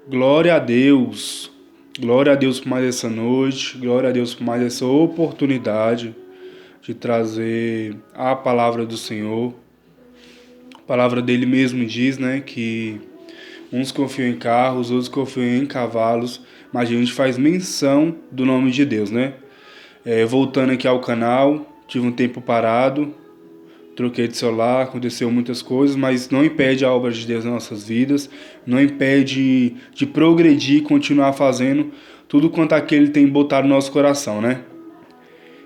Glória a Deus por mais essa noite, glória a Deus por mais essa oportunidade de trazer a palavra do Senhor. A palavra dele mesmo diz, né, que uns confiam em carros, outros confiam em cavalos, mas a gente faz menção do nome de Deus, né? Voltando aqui ao canal, tive um tempo parado, troquei de celular, aconteceu muitas coisas, mas não impede a obra de Deus nas nossas vidas, não impede de progredir e continuar fazendo tudo quanto aquele tem botado no nosso coração, né?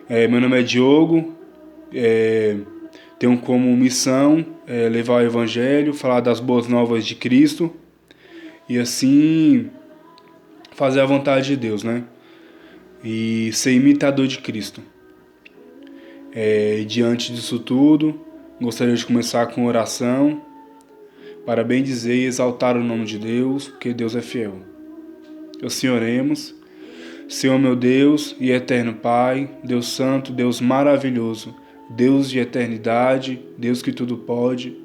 Meu nome é Diogo, tenho como missão levar o Evangelho, falar das boas novas de Cristo e assim fazer a vontade de Deus, né? E ser imitador de Cristo. Diante disso tudo, gostaria de começar com oração para bem dizer e exaltar o nome de Deus, porque Deus é fiel. Assim oremos. Senhor meu Deus e eterno Pai, Deus santo, Deus maravilhoso, Deus de eternidade, Deus que tudo pode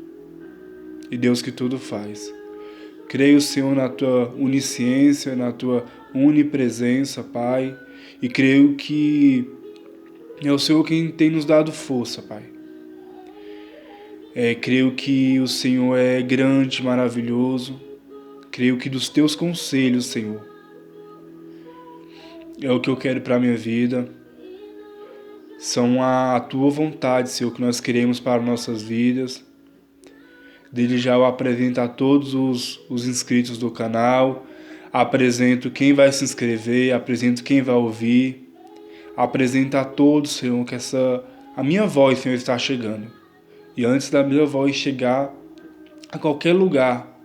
e Deus que tudo faz. Creio, Senhor, na Tua onisciência, na Tua onipresença, Pai, e creio que é o Senhor quem tem nos dado força, Pai. Creio que o Senhor é grande, maravilhoso. Creio que dos Teus conselhos, Senhor, é o que eu quero para a minha vida. São a Tua vontade, Senhor, que nós queremos para nossas vidas. Desde já eu apresento a todos os inscritos do canal, apresento quem vai se inscrever, apresento quem vai ouvir, apresento a todos, Senhor, que a minha voz, Senhor, está chegando. E antes da minha voz chegar a qualquer lugar,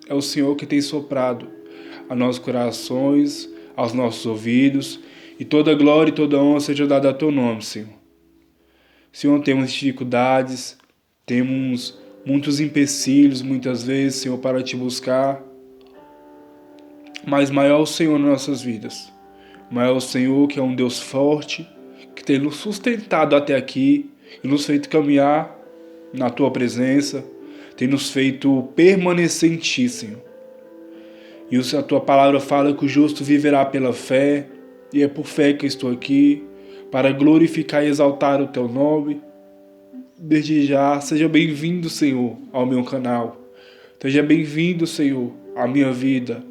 é o Senhor que tem soprado a nossos corações, aos nossos ouvidos, e toda glória e toda honra seja dada a Teu nome, Senhor. Senhor, temos dificuldades, temos muitos empecilhos, muitas vezes, Senhor, para Te buscar, mas maior é o Senhor nas nossas vidas. Maior é o Senhor, que é um Deus forte, que tem nos sustentado até aqui e nos feito caminhar na Tua presença, tem nos feito permanecer em Ti, Senhor. E a Tua palavra fala que o justo viverá pela fé, e é por fé que eu estou aqui, para glorificar e exaltar o Teu nome. Desde já, seja bem-vindo, Senhor, ao meu canal. Seja bem-vindo, Senhor, à minha vida.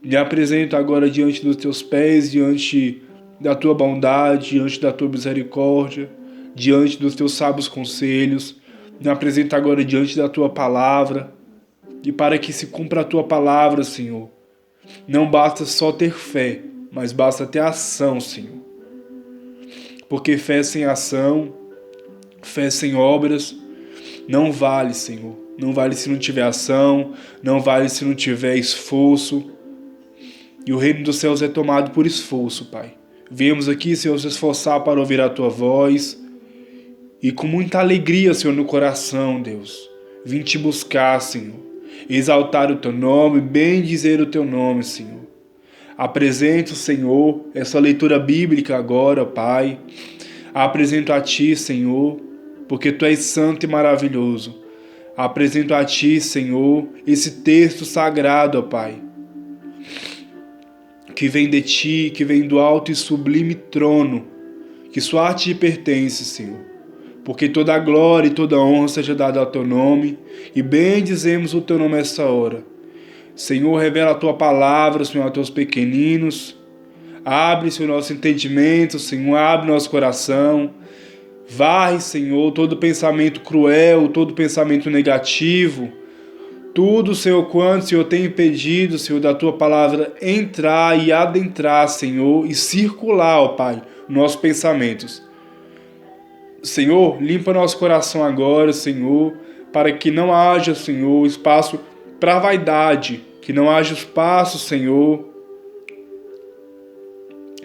Me apresento agora diante dos Teus pés, diante da Tua bondade, diante da Tua misericórdia, diante dos Teus sábios conselhos. Me apresento agora diante da Tua palavra. E para que se cumpra a Tua palavra, Senhor, não basta só ter fé, mas basta ter ação, Senhor. Porque fé sem ação, fé sem obras, não vale, Senhor. Não vale se não tiver ação, não vale se não tiver esforço. E o reino dos céus é tomado por esforço, Pai. Viemos aqui, Senhor, se esforçar para ouvir a Tua voz. E com muita alegria, Senhor, no coração, Deus, vim Te buscar, Senhor. Exaltar o Teu nome, bem dizer o Teu nome, Senhor. Apresento, Senhor, essa leitura bíblica agora, Pai. Apresento a Ti, Senhor, porque Tu és santo e maravilhoso. Apresento a Ti, Senhor, esse texto sagrado, ó Pai, que vem de Ti, que vem do alto e sublime trono, que só a Ti pertence, Senhor. Porque toda a glória e toda a honra seja dada ao Teu nome, e bendizemos o Teu nome essa hora. Senhor, revela a Tua palavra, Senhor, a Teus pequeninos. Abre, Senhor, nosso entendimento, Senhor, abre nosso coração. Varre, Senhor, todo pensamento cruel, todo pensamento negativo. Tudo, Senhor, quanto, Senhor, tem impedido, Senhor, da Tua palavra entrar e adentrar, Senhor, e circular, ó Pai, nossos pensamentos. Senhor, limpa nosso coração agora, Senhor, para que não haja, Senhor, espaço para vaidade, que não haja espaço, Senhor,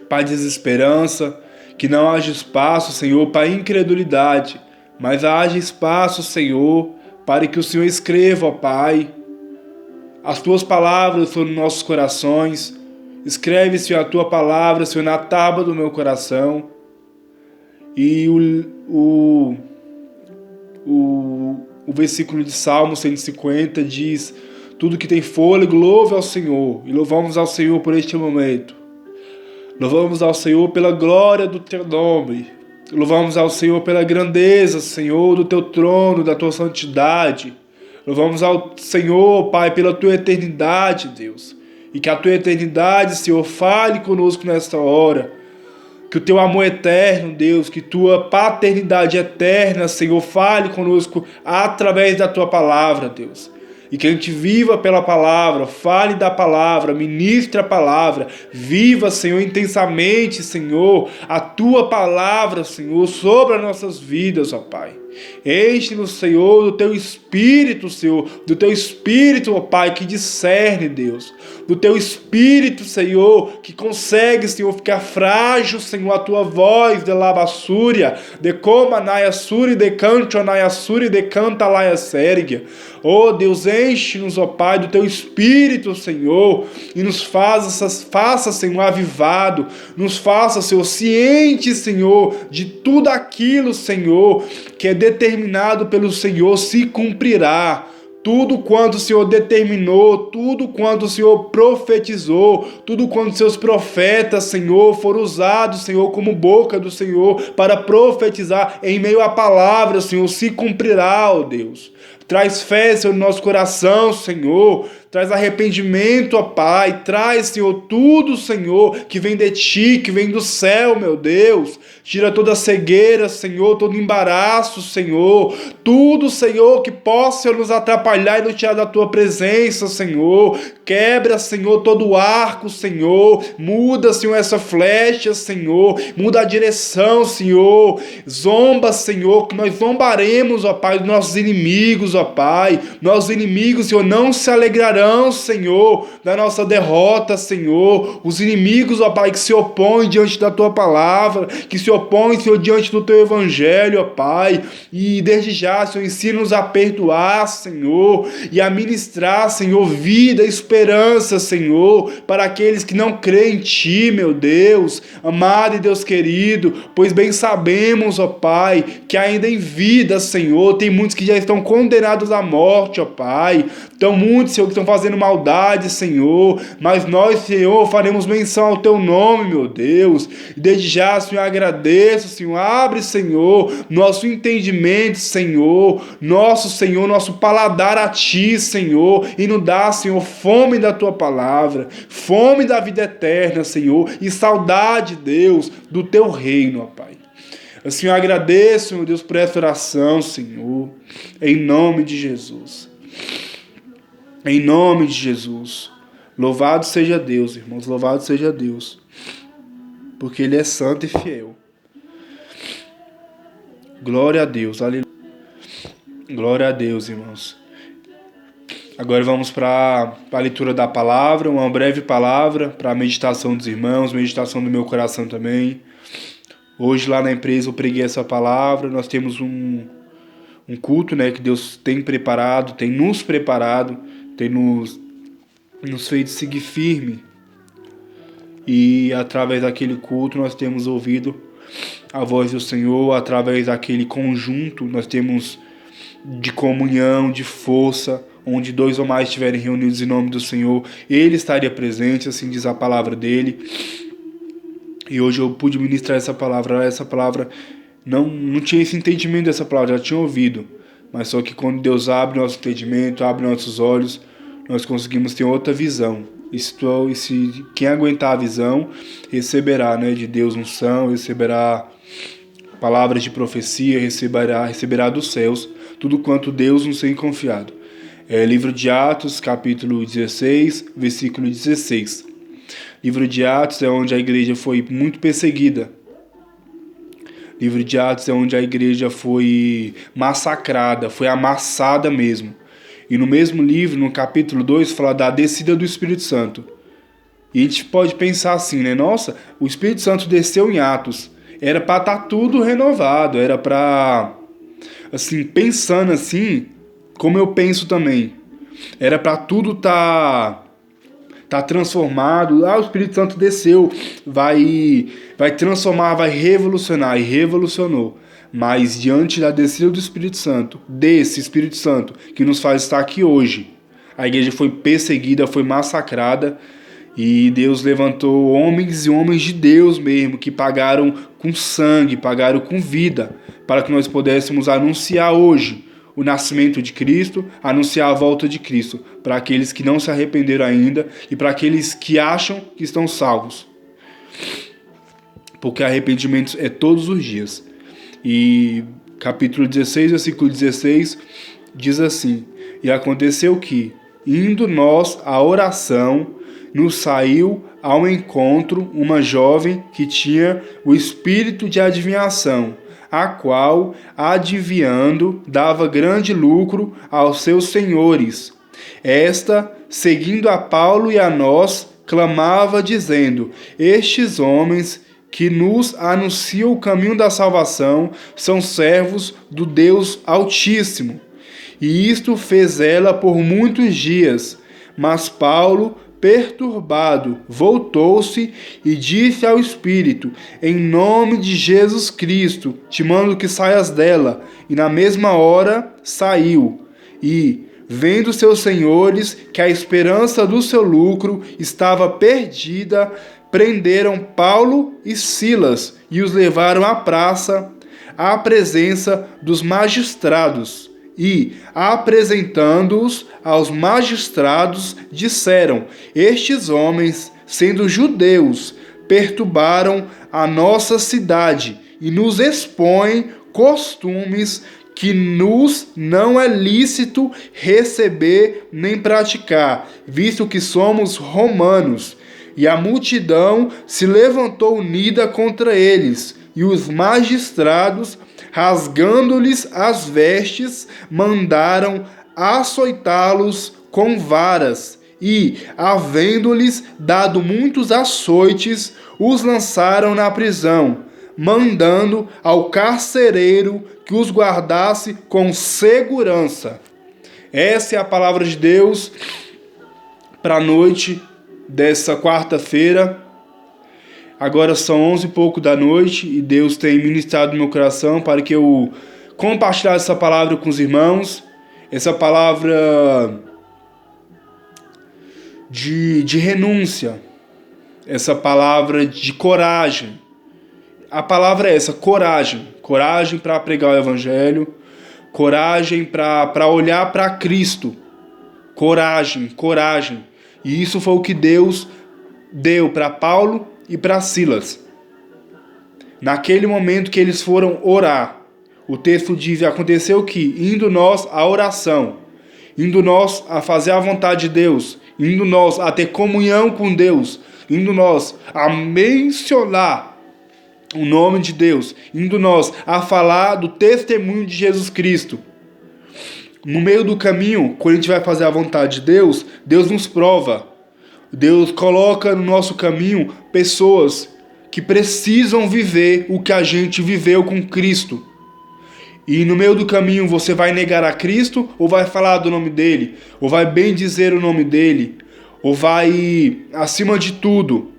para desesperança, que não haja espaço, Senhor, para incredulidade, mas haja espaço, Senhor, para que o Senhor escreva, ó Pai, as Tuas palavras sobre nossos corações. Escreve, Senhor, a Tua palavra, Senhor, na tábua do meu coração. E o versículo de Salmo 150 diz: Tudo que tem fôlego, louve ao Senhor. E louvamos ao Senhor por este momento. Louvamos ao Senhor pela glória do teu nome. Louvamos ao Senhor pela grandeza, Senhor, do teu trono, da tua santidade. Louvamos ao Senhor, Pai, pela tua eternidade, Deus. E que a tua eternidade, Senhor, fale conosco nesta hora. Que o teu amor eterno, Deus, que tua paternidade eterna, Senhor, fale conosco através da tua palavra, Deus. E que a gente viva pela palavra, fale da palavra, ministre a palavra, viva, Senhor, intensamente, Senhor, a tua palavra, Senhor, sobre as nossas vidas, ó Pai. Enche-nos, Senhor, do teu Espírito, Senhor, do teu Espírito, ó Pai, que discerne, Deus, do teu Espírito, Senhor, que consegue, Senhor, ficar frágil, Senhor, a tua voz, de labassúria, de coma naia suri, de canto naia suri, de canta laia sérgia. Oh Deus, enche-nos, ó Pai, do teu Espírito, Senhor, e nos faça, Senhor, avivado, nos faça, Senhor, ciente, Senhor, de tudo aquilo, Senhor, que é determinado pelo Senhor se cumprirá. Tudo quanto o Senhor determinou, tudo quanto o Senhor profetizou, tudo quanto seus profetas, Senhor, foram usados, Senhor, como boca do Senhor para profetizar em meio à palavra, Senhor, se cumprirá, ó Deus. Traz fé, Senhor, no nosso coração, Senhor. Traz arrependimento, ó Pai. Traz, Senhor, tudo, Senhor, que vem de Ti, que vem do céu, meu Deus. Tira toda a cegueira, Senhor, todo embaraço, Senhor. Tudo, Senhor, que possa, Senhor, nos atrapalhar e nos tirar da Tua presença, Senhor. Quebra, Senhor, todo o arco, Senhor. Muda, Senhor, essa flecha, Senhor. Muda a direção, Senhor. Zomba, Senhor, que nós zombaremos, ó Pai, dos nossos inimigos, ó Pai. Nossos inimigos, Senhor, não se alegrarão, Senhor, da nossa derrota, Senhor. Os inimigos, ó Pai, que se opõem diante da Tua palavra, que se opõem, Senhor, diante do Teu evangelho, ó Pai. E desde já, Senhor, ensina-nos a perdoar, Senhor, e a ministrar, Senhor, vida, esperança, Senhor, para aqueles que não creem em Ti, meu Deus, amado e Deus querido, pois bem sabemos, ó Pai, que ainda em vida, Senhor, tem muitos que já estão condenados à morte, ó Pai. Então muitos, Senhor, que estão fazendo maldade, Senhor, mas nós, Senhor, faremos menção ao Teu nome, meu Deus. E desde já, Senhor, agradeço, Senhor, abre, Senhor, nosso entendimento, Senhor, nosso paladar a Ti, Senhor, e nos dá, Senhor, fome da Tua palavra, fome da vida eterna, Senhor, e saudade, Deus, do Teu reino, ó Pai. Assim eu agradeço, meu Deus, por essa oração, Senhor, em nome de Jesus. Em nome de Jesus. Louvado seja Deus, irmãos, louvado seja Deus, porque Ele é santo e fiel. Glória a Deus, aleluia. Glória a Deus, irmãos. Agora vamos para a leitura da palavra, uma breve palavra para a meditação dos irmãos, meditação do meu coração também. Hoje lá na empresa eu preguei essa palavra, nós temos um culto, né, que Deus tem preparado, tem nos preparado, tem nos feito seguir firme. E através daquele culto nós temos ouvido a voz do Senhor, através daquele conjunto nós temos de comunhão, de força, onde 2 ou mais estiverem reunidos em nome do Senhor, Ele estaria presente, assim diz a palavra dEle. E hoje eu pude ministrar essa palavra não tinha esse entendimento dessa palavra, já tinha ouvido, mas só que quando Deus abre nosso entendimento, abre nossos olhos, nós conseguimos ter outra visão. E se quem aguentar a visão, receberá, né, de Deus unção, receberá palavras de profecia, receberá dos céus tudo quanto Deus nos tem confiado. Livro de Atos, capítulo 16, versículo 16. Livro de Atos é onde a igreja foi muito perseguida. Livro de Atos é onde a igreja foi massacrada, foi amassada mesmo. E no mesmo livro, no capítulo 2, fala da descida do Espírito Santo. E a gente pode pensar assim, né? Nossa, o Espírito Santo desceu em Atos. Era para estar tudo renovado, era para, assim, pensando assim, como eu penso também. Era para tudo tá transformado. O Espírito Santo desceu, vai transformar, vai revolucionar, e revolucionou. Mas diante da descida do Espírito Santo, desse Espírito Santo que nos faz estar aqui hoje, a igreja foi perseguida, foi massacrada, e Deus levantou homens e homens de Deus mesmo, que pagaram com sangue, pagaram com vida, para que nós pudéssemos anunciar hoje o nascimento de Cristo, anunciar a volta de Cristo, para aqueles que não se arrependeram ainda e para aqueles que acham que estão salvos. Porque arrependimento é todos os dias. E capítulo 16, versículo 16, diz assim: E aconteceu que, indo nós à oração, nos saiu ao encontro uma jovem que tinha o espírito de adivinhação, a qual, adivinhando, dava grande lucro aos seus senhores. Esta, seguindo a Paulo e a nós, clamava, dizendo: Estes homens que nos anunciam o caminho da salvação são servos do Deus Altíssimo. E isto fez ela por muitos dias. Mas Paulo, perturbado, voltou-se e disse ao Espírito: Em nome de Jesus Cristo, te mando que saias dela. E na mesma hora saiu. E, vendo seus senhores que a esperança do seu lucro estava perdida, prenderam Paulo e Silas e os levaram à praça, à presença dos magistrados. E, apresentando-os aos magistrados, disseram: Estes homens, sendo judeus, perturbaram a nossa cidade e nos expõem costumes que nos não é lícito receber nem praticar, visto que somos romanos. E a multidão se levantou unida contra eles, e os magistrados, rasgando-lhes as vestes, mandaram açoitá-los com varas, e, havendo-lhes dado muitos açoites, os lançaram na prisão, mandando ao carcereiro que os guardasse com segurança. Essa é a palavra de Deus para a noite dessa quarta-feira. Agora são 11 e pouco da noite e Deus tem ministrado no meu coração para que eu compartilhasse essa palavra com os irmãos, essa palavra de renúncia, essa palavra de coragem. A palavra é essa, coragem. Coragem para pregar o Evangelho, coragem para olhar para Cristo. Coragem. E isso foi o que Deus deu para Paulo e para Silas. Naquele momento que eles foram orar, o texto diz: aconteceu que, indo nós à oração, indo nós a fazer a vontade de Deus, indo nós a ter comunhão com Deus, indo nós a mencionar o nome de Deus, indo nós a falar do testemunho de Jesus Cristo. No meio do caminho, quando a gente vai fazer a vontade de Deus, Deus nos prova. Deus coloca no nosso caminho pessoas que precisam viver o que a gente viveu com Cristo. E no meio do caminho você vai negar a Cristo ou vai falar do nome dele? Ou vai bem dizer o nome dele? Ou vai, acima de tudo,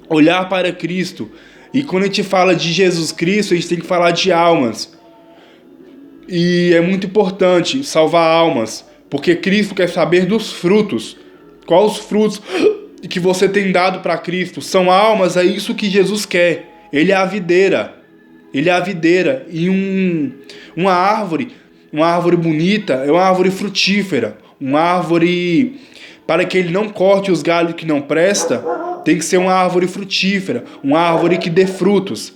olhar para Cristo? E quando a gente fala de Jesus Cristo, a gente tem que falar de almas. E é muito importante salvar almas, porque Cristo quer saber dos frutos. Quais os frutos que você tem dado para Cristo? São almas, é isso que Jesus quer. Ele é a videira. Ele é a videira. E uma árvore bonita, é uma árvore frutífera. Uma árvore, para que ele não corte os galhos que não prestam, tem que ser uma árvore frutífera, uma árvore que dê frutos.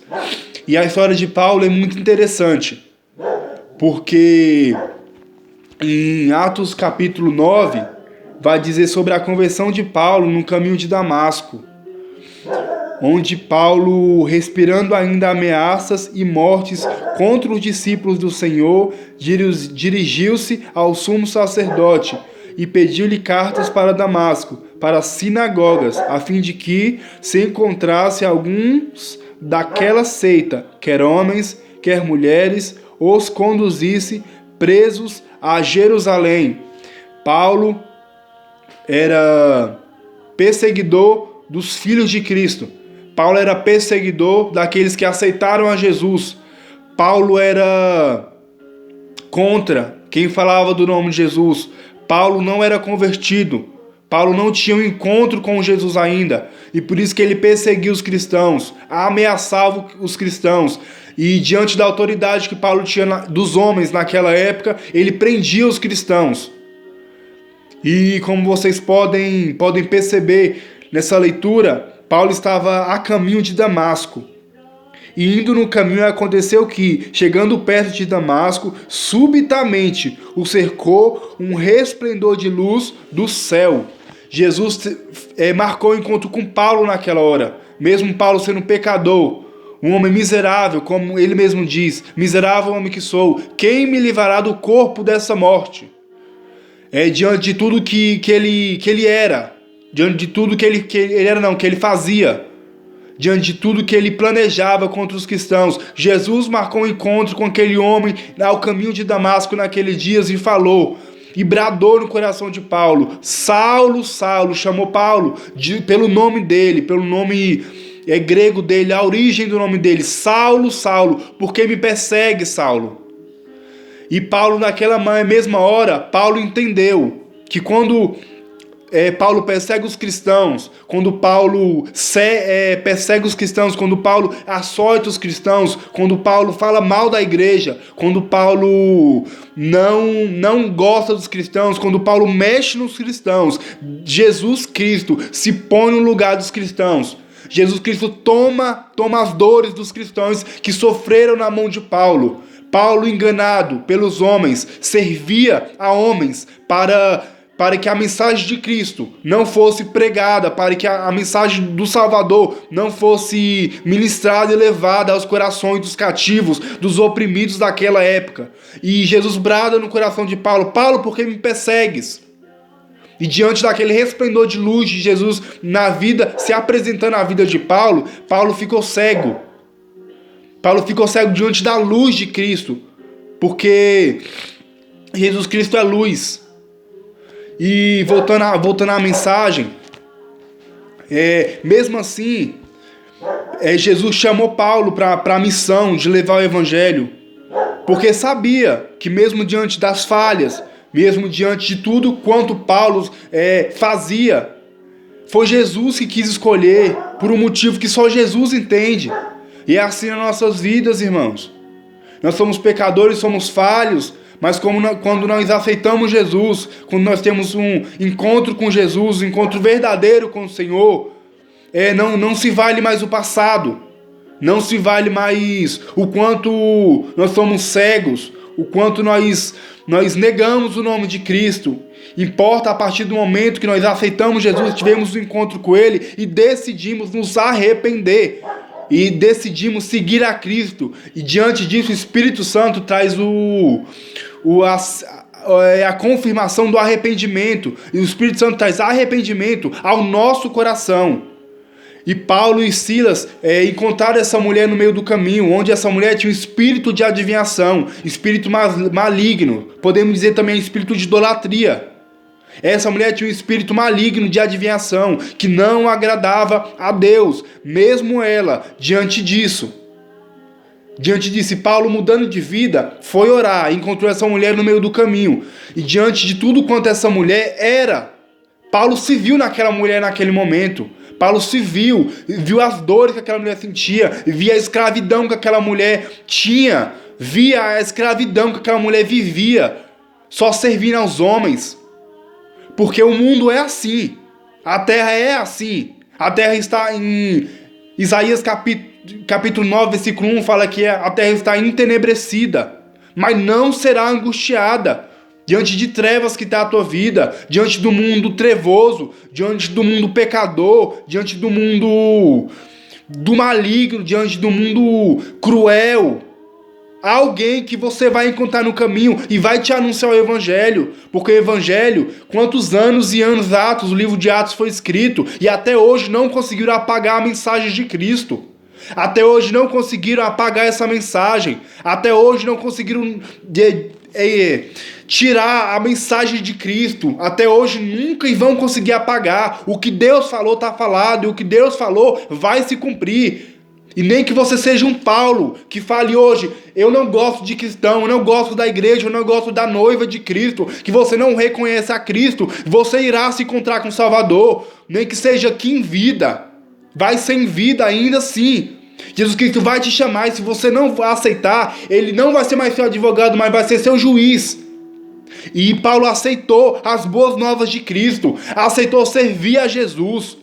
E a história de Paulo é muito interessante, porque em Atos capítulo 9, vai dizer sobre a conversão de Paulo no caminho de Damasco, onde Paulo, respirando ainda ameaças e mortes contra os discípulos do Senhor, dirigiu-se ao sumo sacerdote e pediu-lhe cartas para Damasco, para as sinagogas, a fim de que se encontrasse alguns daquela seita, quer homens, quer mulheres, os conduzisse presos a Jerusalém. Paulo era perseguidor dos filhos de Cristo. Paulo era perseguidor daqueles que aceitaram a Jesus. Paulo era contra quem falava do nome de Jesus. Paulo não era convertido. Paulo não tinha um encontro com Jesus ainda, e por isso que ele perseguia os cristãos, ameaçava os cristãos, e diante da autoridade que Paulo tinha dos homens naquela época, ele prendia os cristãos. E como vocês podem perceber nessa leitura, Paulo estava a caminho de Damasco. E indo no caminho aconteceu que, chegando perto de Damasco, subitamente o cercou um resplendor de luz do céu. Jesus marcou o encontro com Paulo naquela hora, mesmo Paulo sendo pecador, um homem miserável, como ele mesmo diz, miserável homem que sou, quem me livrará do corpo dessa morte? Diante de tudo que ele era, diante de tudo que ele fazia, diante de tudo que ele planejava contra os cristãos, Jesus marcou um encontro com aquele homem ao caminho de Damasco naqueles dias e falou, e bradou no coração de Paulo, Saulo, Saulo, chamou Paulo pelo nome dele, pelo nome grego dele, a origem do nome dele, Saulo, Saulo, por que me persegue, Saulo? E Paulo naquela mesma hora, Paulo entendeu que quando Paulo persegue os cristãos, quando Paulo persegue os cristãos, quando Paulo açoita os cristãos, quando Paulo fala mal da igreja, quando Paulo não gosta dos cristãos, quando Paulo mexe nos cristãos, Jesus Cristo se põe no lugar dos cristãos. Jesus Cristo toma as dores dos cristãos que sofreram na mão de Paulo. Paulo, enganado pelos homens, servia a homens para que a mensagem de Cristo não fosse pregada, para que a mensagem do Salvador não fosse ministrada e levada aos corações dos cativos, dos oprimidos daquela época. E Jesus brada no coração de Paulo, Paulo, por que me persegues? E diante daquele resplendor de luz de Jesus na vida, se apresentando na vida de Paulo, Paulo ficou cego. Paulo ficou cego diante da luz de Cristo, porque Jesus Cristo é luz. E voltando à mensagem, mesmo assim, Jesus chamou Paulo para a missão de levar o evangelho, porque sabia que mesmo diante das falhas, mesmo diante de tudo quanto Paulo fazia, foi Jesus que quis escolher, por um motivo que só Jesus entende. E é assim nas nossas vidas, irmãos. Nós somos pecadores, somos falhos, mas quando nós aceitamos Jesus, quando nós temos um encontro com Jesus, um encontro verdadeiro com o Senhor, não se vale mais o passado, não se vale mais o quanto nós somos cegos, o quanto nós negamos o nome de Cristo. Importa a partir do momento que nós aceitamos Jesus, tivemos um encontro com Ele e decidimos nos arrepender. E decidimos seguir a Cristo. E diante disso o Espírito Santo traz a confirmação do arrependimento. E o Espírito Santo traz arrependimento ao nosso coração. E Paulo e Silas encontraram essa mulher no meio do caminho, onde essa mulher tinha um espírito de adivinhação, espírito maligno, podemos dizer também espírito de idolatria. Essa mulher tinha um espírito maligno de adivinhação, que não agradava a Deus, mesmo ela, diante disso, Paulo, mudando de vida, foi orar, encontrou essa mulher no meio do caminho, e diante de tudo quanto essa mulher era, Paulo se viu naquela mulher naquele momento. Paulo se viu as dores que aquela mulher sentia, via a escravidão que aquela mulher tinha, via a escravidão que aquela mulher vivia, só servindo aos homens. Porque o mundo é assim, a terra é assim, a terra está em Isaías capítulo 9, versículo 1, fala que a terra está entenebrecida, mas não será angustiada diante de trevas que está a tua vida, diante do mundo trevoso, diante do mundo pecador, diante do mundo do maligno, diante do mundo cruel. Alguém que você vai encontrar no caminho e vai te anunciar o Evangelho, porque o Evangelho, quantos anos e anos Atos, o livro de Atos foi escrito, e até hoje não conseguiram apagar a mensagem de Cristo, até hoje não conseguiram apagar essa mensagem, até hoje não conseguiram tirar a mensagem de Cristo, até hoje nunca vão conseguir apagar. O que Deus falou está falado, e o que Deus falou vai se cumprir. E nem que você seja um Paulo, que fale hoje, eu não gosto de cristão, eu não gosto da igreja, eu não gosto da noiva de Cristo, que você não reconhece a Cristo, você irá se encontrar com o Salvador, nem que seja aqui em vida, vai ser em vida ainda assim. Jesus Cristo vai te chamar, e se você não aceitar, ele não vai ser mais seu advogado, mas vai ser seu juiz. E Paulo aceitou as boas novas de Cristo, aceitou servir a Jesus.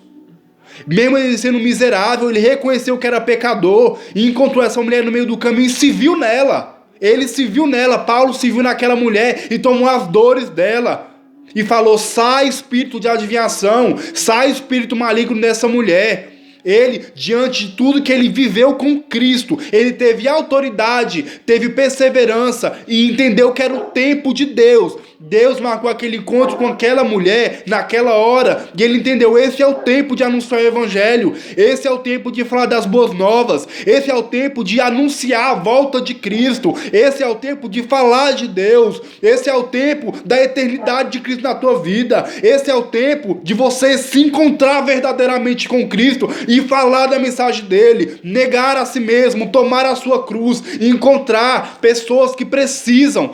Mesmo ele sendo miserável, ele reconheceu que era pecador e encontrou essa mulher no meio do caminho e se viu nela. Ele se viu nela, Paulo se viu naquela mulher e tomou as dores dela. E falou, sai espírito de adivinhação, sai espírito maligno dessa mulher. Ele, diante de tudo que ele viveu com Cristo, ele teve autoridade, teve perseverança e entendeu que era o tempo de Deus. Deus marcou aquele encontro com aquela mulher naquela hora e ele entendeu, esse é o tempo de anunciar o evangelho, esse é o tempo de falar das boas novas, esse é o tempo de anunciar a volta de Cristo, esse é o tempo de falar de Deus, esse é o tempo da eternidade de Cristo na tua vida, esse é o tempo de você se encontrar verdadeiramente com Cristo e falar da mensagem dele, negar a si mesmo, tomar a sua cruz e encontrar pessoas que precisam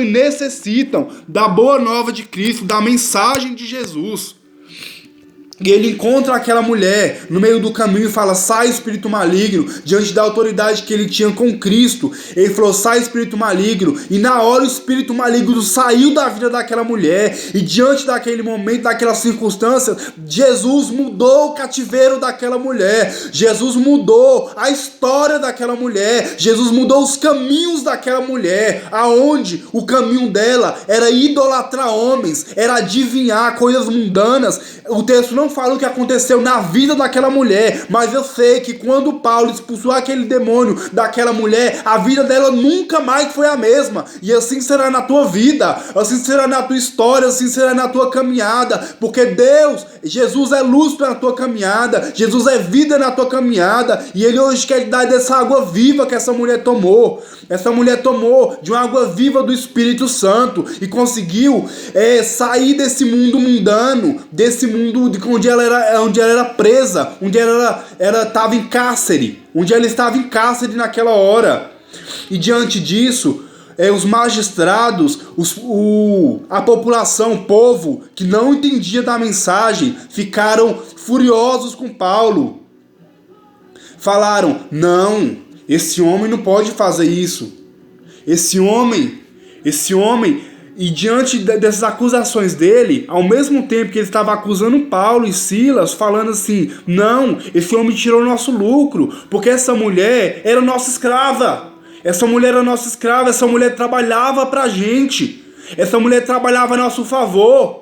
e necessitam da boa nova de Cristo, da mensagem de Jesus. E ele encontra aquela mulher no meio do caminho e fala, sai espírito maligno, diante da autoridade que ele tinha com Cristo. Ele falou, sai espírito maligno, e na hora o espírito maligno saiu da vida daquela mulher, e diante daquele momento, daquela circunstância, Jesus mudou o cativeiro daquela mulher, Jesus mudou a história daquela mulher, Jesus mudou os caminhos daquela mulher, aonde o caminho dela era idolatrar homens, era adivinhar coisas mundanas. O texto não fala o que aconteceu na vida daquela mulher, mas eu sei que quando Paulo expulsou aquele demônio daquela mulher, a vida dela nunca mais foi a mesma, e assim será na tua vida, assim será na tua história, assim será na tua caminhada, porque Deus, Jesus é luz na tua caminhada, Jesus é vida na tua caminhada, e ele hoje quer dar dessa água viva que essa mulher tomou. Essa mulher tomou de uma água viva do Espírito Santo e conseguiu sair desse mundo mundano, desse mundo de onde ela era presa, onde ela estava em cárcere, onde ela estava em cárcere naquela hora. E diante disso, os magistrados, a população, o povo que não entendia da mensagem, ficaram furiosos com Paulo. Falaram, não, esse homem não pode fazer isso. Esse homem, e diante dessas acusações dele, ao mesmo tempo que ele estava acusando Paulo e Silas, falando assim, não, esse homem tirou nosso lucro, porque essa mulher era nossa escrava. Essa mulher era nossa escrava, essa mulher trabalhava pra gente. Essa mulher trabalhava a nosso favor.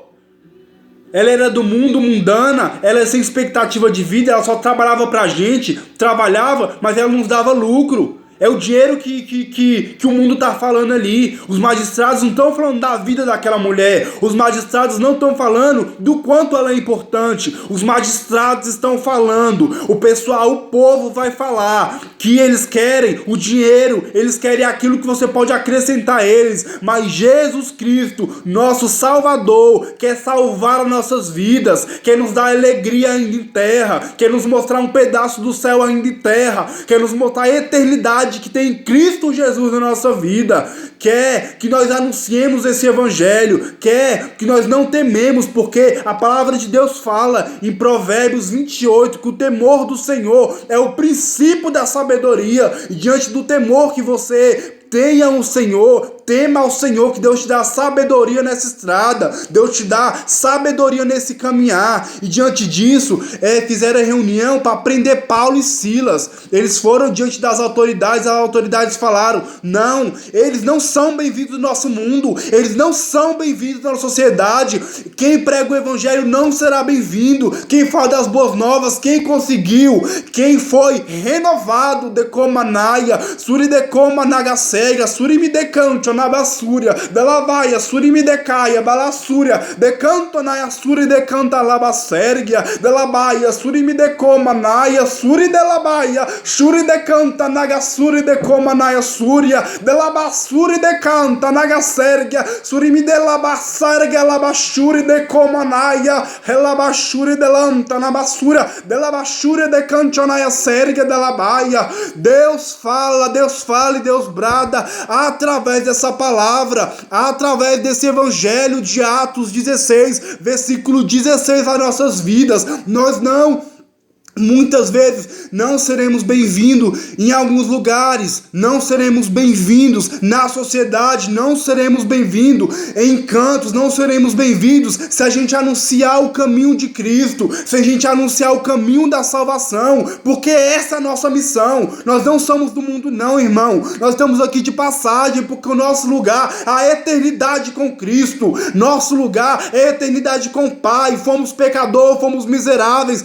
Ela era do mundo mundana, ela era sem expectativa de vida, ela só trabalhava pra gente, trabalhava, mas ela nos dava lucro. É o dinheiro que o mundo está falando ali. Os magistrados não estão falando da vida daquela mulher. Os magistrados não estão falando do quanto ela é importante. Os magistrados estão falando, o pessoal, o povo vai falar que eles querem o dinheiro, eles querem aquilo que você pode acrescentar a eles. Mas Jesus Cristo, nosso Salvador, quer salvar as nossas vidas, quer nos dar alegria ainda em terra, quer nos mostrar um pedaço do céu ainda em terra, quer nos mostrar a eternidade que tem em Cristo Jesus na nossa vida, quer que nós anunciemos esse evangelho, quer que nós não tememos, porque a palavra de Deus fala em Provérbios 28 que o temor do Senhor é o princípio da sabedoria, e diante do temor que você tenha o Senhor, tema ao Senhor, que Deus te dá sabedoria nessa estrada, Deus te dá sabedoria nesse caminhar. E diante disso, fizeram a reunião para prender Paulo e Silas. Eles foram diante das autoridades, as autoridades falaram, não, eles não são bem-vindos no nosso mundo, eles não são bem-vindos na sociedade, quem prega o evangelho não será bem-vindo, quem fala das boas novas, quem conseguiu, quem foi renovado, Decomanaia, Suridecoma Nagacé, séria, surimi decanto, nabassúria, delavaia, surimi decaia, balassúria, decanto naiassúria, decanta labasérgia, delabaia, surimi decoma, naia, suri delabaia, shuri decanta, nagassuri decoma, naiassúria, delabassuri decanta, nagasérgia, surimi delabassérgia, labachuri decoma, naia, relabachuri delanta, nabassúria, delabachuri decanta, naiassérgia, delabaia. Deus fala e Deus brada através dessa palavra, através desse evangelho de Atos 16, versículo 16 às nossas vidas. Muitas vezes não seremos bem-vindos em alguns lugares, não seremos bem-vindos na sociedade, não seremos bem-vindos em cantos, não seremos bem-vindos se a gente anunciar o caminho de Cristo, se a gente anunciar o caminho da salvação, porque essa é a nossa missão. Nós não somos do mundo não, irmão, nós estamos aqui de passagem, porque o nosso lugar é a eternidade com Cristo, nosso lugar é a eternidade com o Pai. Fomos pecadores, fomos miseráveis,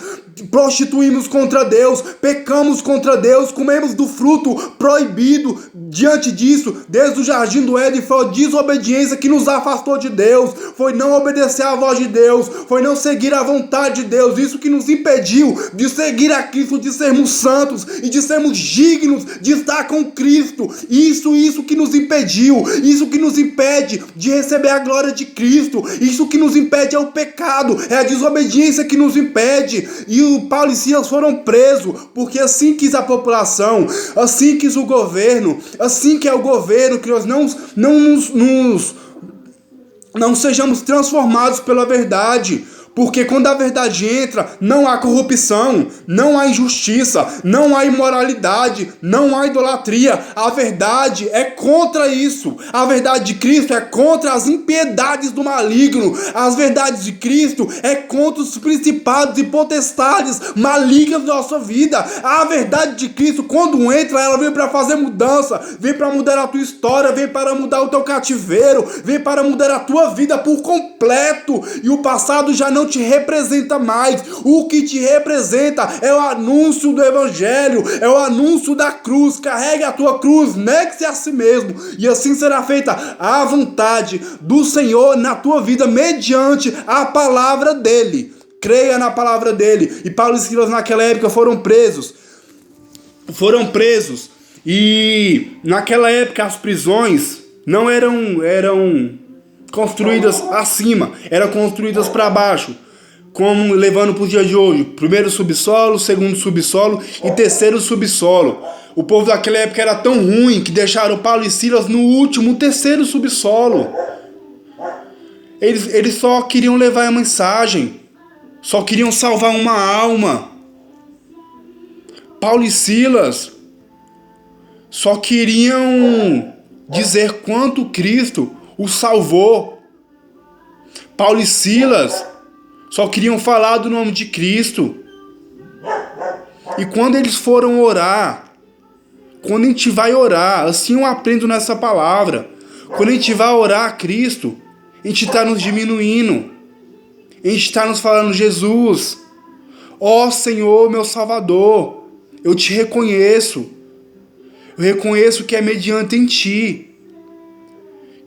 prostituímos contra Deus, pecamos contra Deus, comemos do fruto proibido. Diante disso, desde o jardim do Éden, foi a desobediência que nos afastou de Deus, foi não obedecer à voz de Deus, foi não seguir a vontade de Deus, isso que nos impediu de seguir a Cristo, de sermos santos e de sermos dignos de estar com Cristo. Isso que nos impediu, isso que nos impede de receber a glória de Cristo, isso que nos impede é o pecado, é a desobediência que nos impede. E o Paulo e Silas foram presos, porque assim quis a população, assim quis o governo, assim que é o governo, que nós não sejamos transformados pela verdade. Porque quando a verdade entra, não há corrupção, não há injustiça, não há imoralidade, não há idolatria. A verdade é contra isso. A verdade de Cristo é contra as impiedades do maligno. As verdades de Cristo é contra os principados e potestades malignas da nossa vida. A verdade de Cristo, quando entra, ela vem para fazer mudança, vem para mudar a tua história, vem para mudar o teu cativeiro, vem para mudar a tua vida por completo. E o passado já não te representa mais. O que te representa é o anúncio do evangelho, é o anúncio da cruz. Carregue a tua cruz, negue-se a si mesmo, e assim será feita a vontade do Senhor na tua vida mediante a palavra dele. Creia na palavra dele. E Paulo e Silas naquela época foram presos, e naquela época as prisões não eram construídas acima, eram construídas para baixo, como levando para o dia de hoje, primeiro subsolo, segundo subsolo e terceiro subsolo. O povo daquela época era tão ruim que deixaram Paulo e Silas no último, terceiro subsolo. Eles só queriam levar a mensagem, só queriam salvar uma alma. Paulo e Silas só queriam dizer quanto Cristo o salvou. Paulo e Silas só queriam falar do nome de Cristo. E quando eles foram orar, quando a gente vai orar, assim eu aprendo nessa palavra, quando a gente vai orar a Cristo, a gente está nos diminuindo, a gente está nos falando: Jesus, ó Senhor, meu Salvador, eu te reconheço, eu reconheço que é mediante em Ti.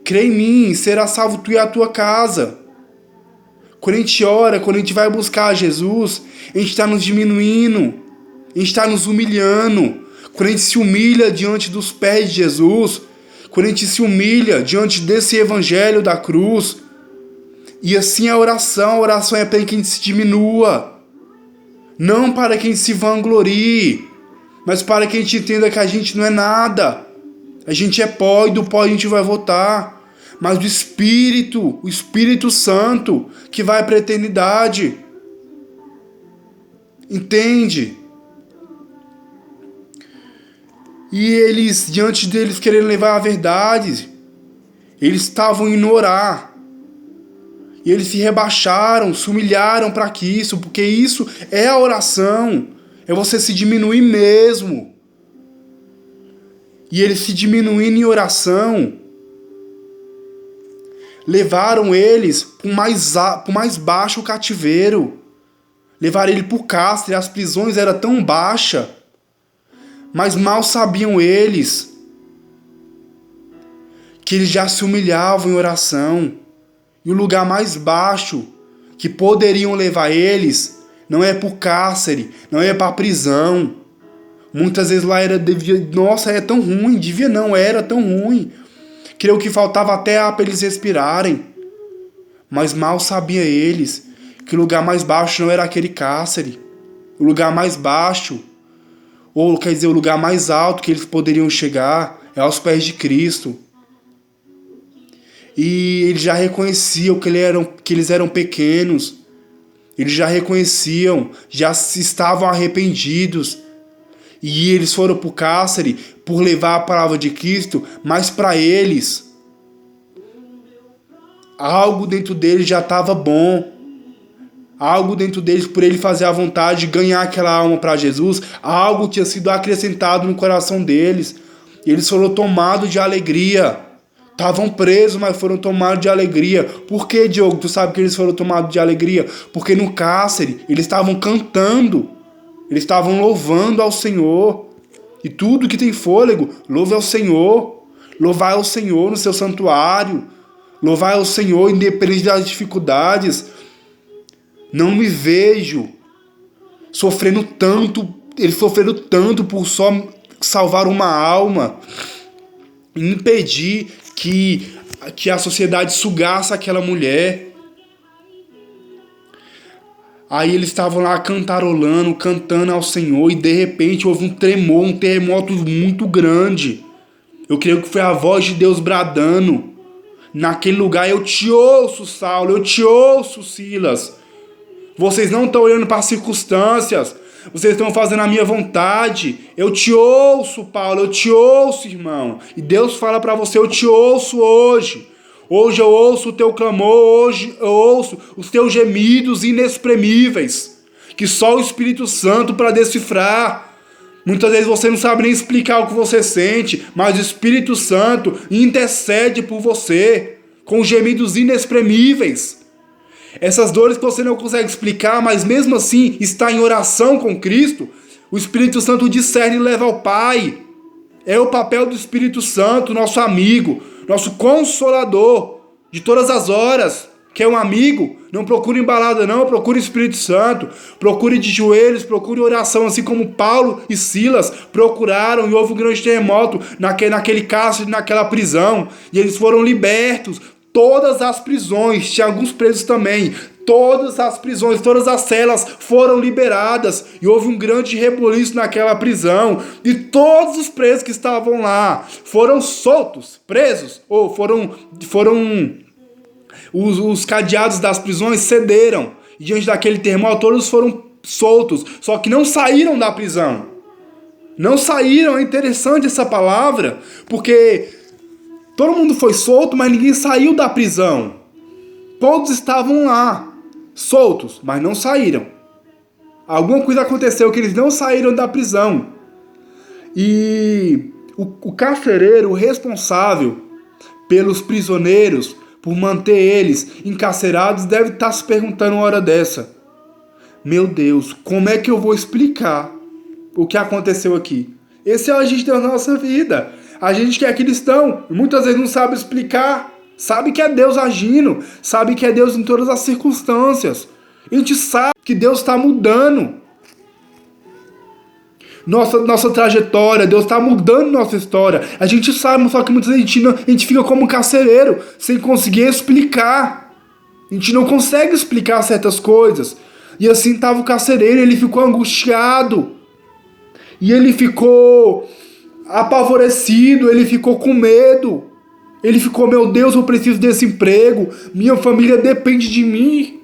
Crê em mim, será salvo tu e a tua casa. Quando a gente ora, quando a gente vai buscar Jesus, a gente está nos diminuindo, a gente está nos humilhando. Quando a gente se humilha diante dos pés de Jesus, quando a gente se humilha diante desse evangelho da cruz, e assim a oração é para que a gente se diminua, não para que a gente se vanglorie, mas para que a gente entenda que a gente não é nada. A gente é pó, e do pó a gente vai voltar. Mas o Espírito Santo, que vai para a eternidade. Entende? E eles, diante deles querendo levar a verdade, eles estavam indo orar. E eles se rebaixaram, se humilharam para isso, porque isso é a oração. É você se diminuir mesmo. E eles se diminuindo em oração, levaram eles para o mais baixo cativeiro. Levaram ele para o cárcere. As prisões eram tão baixas, mas mal sabiam eles que eles já se humilhavam em oração. E o lugar mais baixo que poderiam levar eles não é para o cárcere, não é para a prisão. Muitas vezes lá nossa, é tão ruim, devia não, era tão ruim. Creio que faltava até ar para eles respirarem. Mas mal sabia eles que o lugar mais baixo não era aquele cárcere. O lugar mais baixo, ou quer dizer, o lugar mais alto que eles poderiam chegar é aos pés de Cristo. E eles já reconheciam que eles eram pequenos. Eles já reconheciam, já estavam arrependidos. E eles foram para o cárcere por levar a palavra de Cristo, mas para eles, algo dentro deles já estava bom. Algo dentro deles, por ele fazer a vontade de ganhar aquela alma para Jesus, algo tinha sido acrescentado no coração deles. E eles foram tomados de alegria. Estavam presos, mas foram tomados de alegria. Por que, Diogo? Tu sabe que eles foram tomados de alegria? Porque no cárcere eles estavam cantando. Eles estavam louvando ao Senhor. E tudo que tem fôlego, louve ao Senhor. Louvai ao Senhor no seu santuário. Louvai ao Senhor independente das dificuldades. Não me vejo sofrendo tanto. Eles sofreram tanto por só salvar uma alma. E impedir que a sociedade sugasse aquela mulher. Aí eles estavam lá cantarolando, cantando ao Senhor, e de repente houve um tremor, um terremoto muito grande. Eu creio que foi a voz de Deus bradando. Naquele lugar, eu te ouço, Saulo, eu te ouço, Silas. Vocês não estão olhando para as circunstâncias, vocês estão fazendo a minha vontade. Eu te ouço, Paulo, eu te ouço, irmão. E Deus fala para você, eu te ouço hoje. Hoje eu ouço o teu clamor, hoje eu ouço os teus gemidos inexprimíveis, que só o Espírito Santo para decifrar. Muitas vezes você não sabe nem explicar o que você sente, mas o Espírito Santo intercede por você, com gemidos inexprimíveis. Essas dores que você não consegue explicar, mas mesmo assim está em oração com Cristo, o Espírito Santo discerne e leva ao Pai. É o papel do Espírito Santo, nosso amigo, nosso consolador de todas as horas. Quer um amigo? Não procure embalada não, procure o Espírito Santo. Procure de joelhos, procure oração, assim como Paulo e Silas procuraram, e houve um grande terremoto naquele cárcere, naquela prisão, e eles foram libertos. Todas as prisões, tinha alguns presos também, todas as prisões, todas as celas foram liberadas, e houve um grande rebuliço naquela prisão, e todos os presos que estavam lá foram soltos, presos, ou foram os cadeados das prisões cederam, e diante daquele terremoto todos foram soltos, só que não saíram da prisão. Não saíram, é interessante essa palavra, porque todo mundo foi solto, mas ninguém saiu da prisão. Todos estavam lá, soltos, mas não saíram. Alguma coisa aconteceu que eles não saíram da prisão. E o carcereiro, o responsável pelos prisioneiros, por manter eles encarcerados, deve estar se perguntando uma hora dessa: meu Deus, como é que eu vou explicar o que aconteceu aqui? Esse é o agir da nossa vida. A gente que é cristão, muitas vezes não sabe explicar, sabe que é Deus agindo, sabe que é Deus em todas as circunstâncias. A gente sabe que Deus está mudando nossa trajetória, Deus está mudando nossa história. A gente sabe, só que muitas vezes a gente fica como um carcereiro, sem conseguir explicar. A gente não consegue explicar certas coisas. E assim estava o carcereiro, ele ficou angustiado. E ele ficou apavorecido, ele ficou com medo. Ele ficou, meu Deus, eu preciso desse emprego. Minha família depende de mim.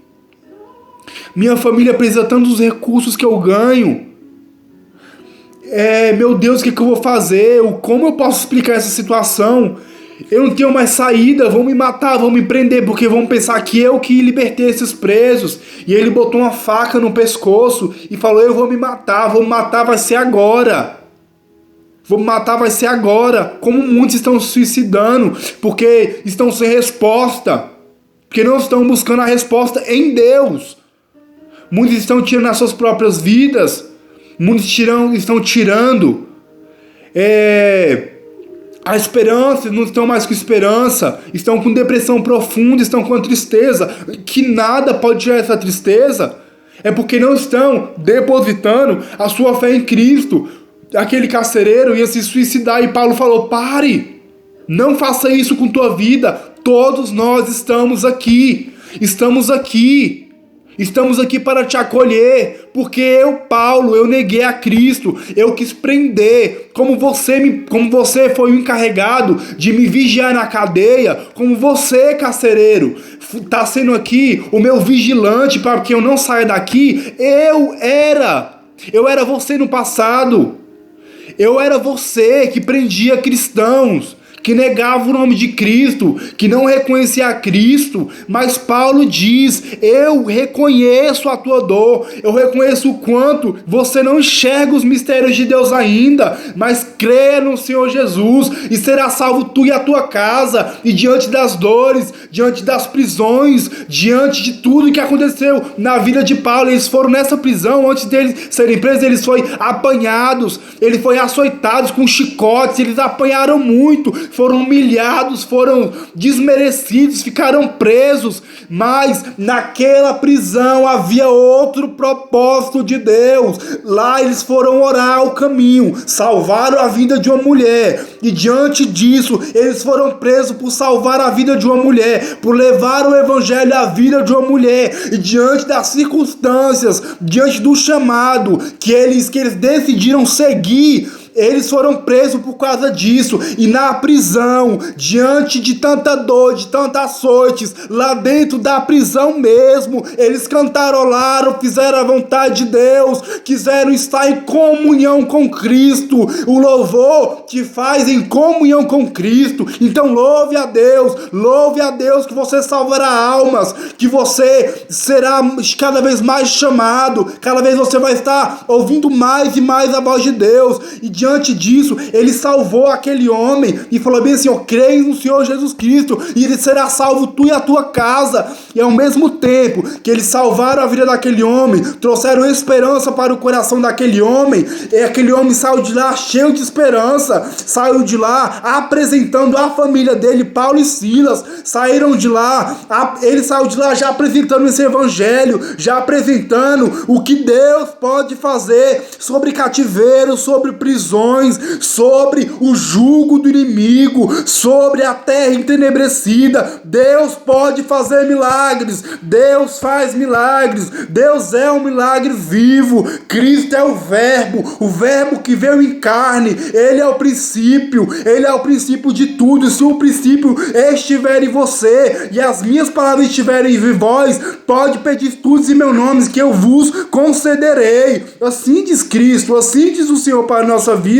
Minha família precisa tanto dos recursos que eu ganho. Meu Deus, o que eu vou fazer? Como eu posso explicar essa situação? Eu não tenho mais saída, vão me matar, vão me prender, porque vão pensar que eu que libertei esses presos. E ele botou uma faca no pescoço e falou, eu vou me matar vai ser agora. Vou me matar, vai ser agora. Como muitos estão se suicidando, porque estão sem resposta. Porque não estão buscando a resposta em Deus. Muitos estão tirando as suas próprias vidas. Muitos estão tirando A esperança, não estão mais com esperança, estão com depressão profunda, estão com tristeza, que nada pode tirar essa tristeza, é porque não estão depositando a sua fé em Cristo. Aquele carcereiro ia se suicidar e Paulo falou: pare, não faça isso com tua vida, todos nós estamos aqui para te acolher, porque eu, Paulo, eu neguei a Cristo, eu quis prender, como você foi o encarregado de me vigiar na cadeia, como você, carcereiro, está sendo aqui o meu vigilante para que eu não saia daqui. Eu era você no passado, eu era você que prendia cristãos, que negava o nome de Cristo, que não reconhecia a Cristo, mas Paulo diz: eu reconheço a tua dor, eu reconheço o quanto você não enxerga os mistérios de Deus ainda, mas creia no Senhor Jesus e será salvo tu e a tua casa. E diante das dores, diante das prisões, diante de tudo que aconteceu na vida de Paulo, eles foram nessa prisão, antes deles serem presos, eles foram apanhados, eles foram açoitados com chicotes, eles apanharam muito, foram humilhados, foram desmerecidos, ficaram presos, mas naquela prisão havia outro propósito de Deus. Lá eles foram orar o caminho, salvaram a vida de uma mulher, e diante disso eles foram presos por salvar a vida de uma mulher, por levar o evangelho à vida de uma mulher, e diante das circunstâncias, diante do chamado que eles decidiram seguir, eles foram presos por causa disso. E na prisão, diante de tanta dor, de tantas açoites, lá dentro da prisão mesmo, eles cantarolaram, fizeram a vontade de Deus, quiseram estar em comunhão com Cristo. O louvor te faz em comunhão com Cristo. Então louve a Deus que você salvará almas, que você será cada vez mais chamado, cada vez você vai estar ouvindo mais e mais a voz de Deus. E diante disso, ele salvou aquele homem e falou bem assim: creio no Senhor Jesus Cristo e ele será salvo tu e a tua casa. E ao mesmo tempo que eles salvaram a vida daquele homem, trouxeram esperança para o coração daquele homem, e aquele homem saiu de lá cheio de esperança, saiu de lá apresentando a família dele. Paulo e Silas saíram de lá, ele saiu de lá já apresentando esse evangelho, já apresentando o que Deus pode fazer sobre cativeiro, sobre prisões, sobre o jugo do inimigo, sobre a terra entenebrecida. Deus pode fazer milagres, Deus faz milagres, Deus é um milagre vivo. Cristo é o verbo que veio em carne, ele é o princípio de tudo. Se o princípio estiver em você e as minhas palavras estiverem em vós, pode pedir tudo em meu nome que eu vos concederei. Assim diz Cristo, assim diz o Senhor para a nossa vida.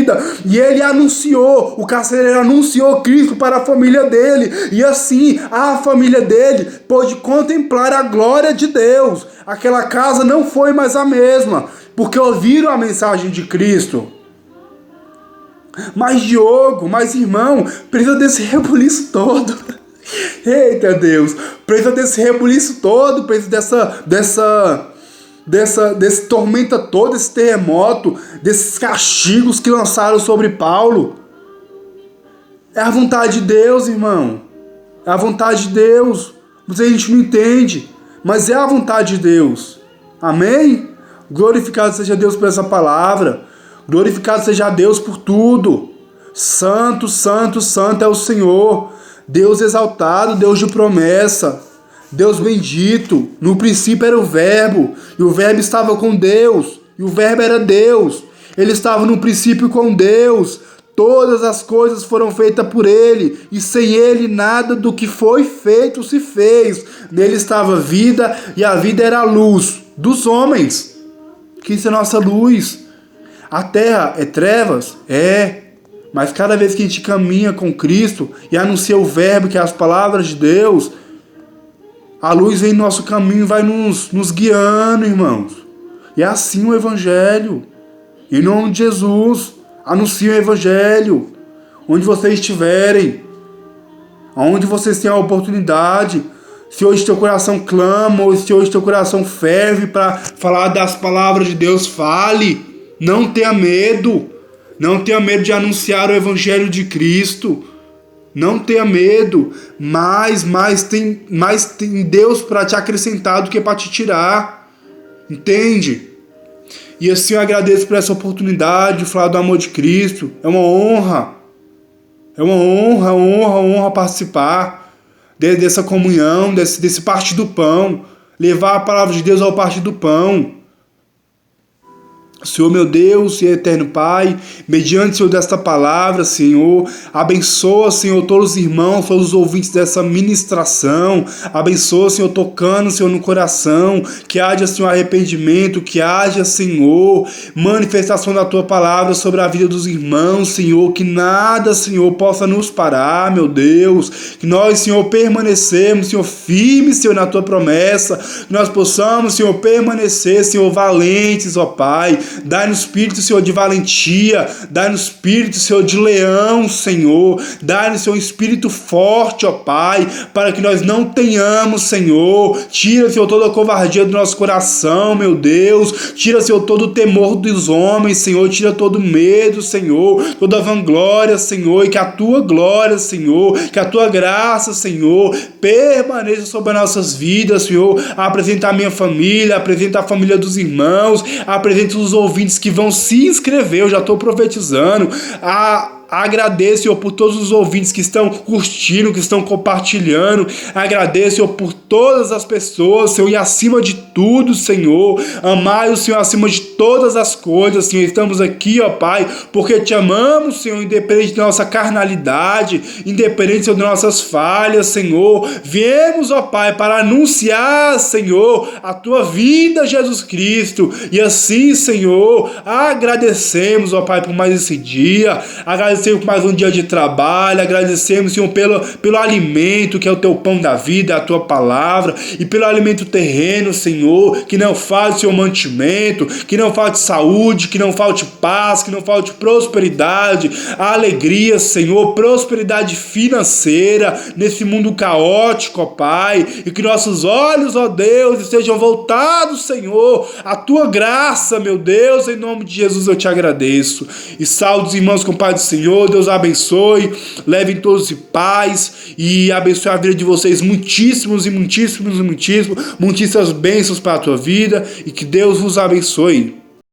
E ele anunciou, o carcereiro anunciou Cristo para a família dele, e assim a família dele pôde contemplar a glória de Deus. Aquela casa não foi mais a mesma, porque ouviram a mensagem de Cristo. Mas Diogo, mas irmão, precisa desse rebuliço todo. Eita Deus, precisa desse rebuliço todo, precisa desse tormenta todo, desse terremoto, desses castigos que lançaram sobre Paulo. É a vontade de Deus, irmão. É a vontade de Deus. A gente não entende, mas é a vontade de Deus. Amém? Glorificado seja Deus por essa palavra. Glorificado seja Deus por tudo. Santo, santo, santo é o Senhor. Deus exaltado, Deus de promessa. Deus bendito. No princípio era o verbo, e o verbo estava com Deus, e o verbo era Deus. Ele estava no princípio com Deus. Todas as coisas foram feitas por ele, e sem ele nada do que foi feito se fez. Nele estava vida, e a vida era a luz dos homens. Cristo é nossa luz. A terra é trevas? É. Mas cada vez que a gente caminha com Cristo e anuncia o verbo, que é as palavras de Deus, a luz vem no nosso caminho, vai nos guiando, irmãos. E é assim o evangelho. Em nome de Jesus, anuncie o evangelho. Onde vocês estiverem, onde vocês têm a oportunidade. Se hoje teu coração clama, ou se hoje teu coração ferve para falar das palavras de Deus, fale. Não tenha medo. Não tenha medo de anunciar o Evangelho de Cristo. Não tenha medo. Mais tem Deus para te acrescentar do que para te tirar. Entende? E assim eu agradeço por essa oportunidade de falar do amor de Cristo. É uma honra. É uma honra participar dessa comunhão, desse partir do pão. Levar a palavra de Deus ao partir do pão. Senhor meu Deus e eterno Pai, mediante, Senhor, desta palavra, Senhor, abençoa, Senhor, todos os irmãos, todos os ouvintes dessa ministração, abençoa, Senhor, tocando, Senhor, no coração, que haja, Senhor, arrependimento, que haja, Senhor, manifestação da Tua palavra sobre a vida dos irmãos, Senhor, que nada, Senhor, possa nos parar, meu Deus, que nós, Senhor, permanecemos, Senhor, firmes, Senhor, na Tua promessa, que nós possamos, Senhor, permanecer, Senhor, valentes, ó Pai. Dai-nos espírito, Senhor, de valentia. Dai-nos espírito, Senhor, de leão, Senhor. Dai-nos, Senhor, um espírito forte, ó Pai, para que nós não tenhamos, Senhor. Tira, Senhor, toda a covardia do nosso coração, meu Deus. Tira, Senhor, todo o temor dos homens, Senhor. Tira todo o medo, Senhor. Toda a vanglória, Senhor. E que a Tua glória, Senhor, que a Tua graça, Senhor, permaneça sobre as nossas vidas, Senhor. Apresenta a minha família, apresenta a família dos irmãos, apresenta os ouvintes que vão se inscrever, eu já estou profetizando. Agradeço, Senhor, por todos os ouvintes que estão curtindo, que estão compartilhando. Agradeço, Senhor, por todas as pessoas, Senhor, e acima de tudo, Senhor, amai o Senhor acima de todas as coisas, Senhor. Estamos aqui, ó Pai, porque te amamos, Senhor, independente da nossa carnalidade, independente, Senhor, das nossas falhas, Senhor. Viemos, ó Pai, para anunciar, Senhor, a Tua vida, Jesus Cristo. E assim, Senhor, agradecemos, ó Pai, por mais esse dia. Agradecemos por mais um dia de trabalho, agradecemos, Senhor, pelo alimento que é o Teu pão da vida, a Tua palavra, e pelo alimento terreno, Senhor, que não falte, Senhor, mantimento, que não falte saúde, que não falte paz, que não falte prosperidade, alegria, Senhor, prosperidade financeira nesse mundo caótico, ó Pai, e que nossos olhos, ó Deus, estejam voltados, Senhor, à Tua graça, meu Deus, em nome de Jesus eu te agradeço, e salve os irmãos com o Pai do Senhor. Deus abençoe, levem todos em paz e abençoe a vida de vocês muitíssimas bênçãos para a tua vida e que Deus vos abençoe.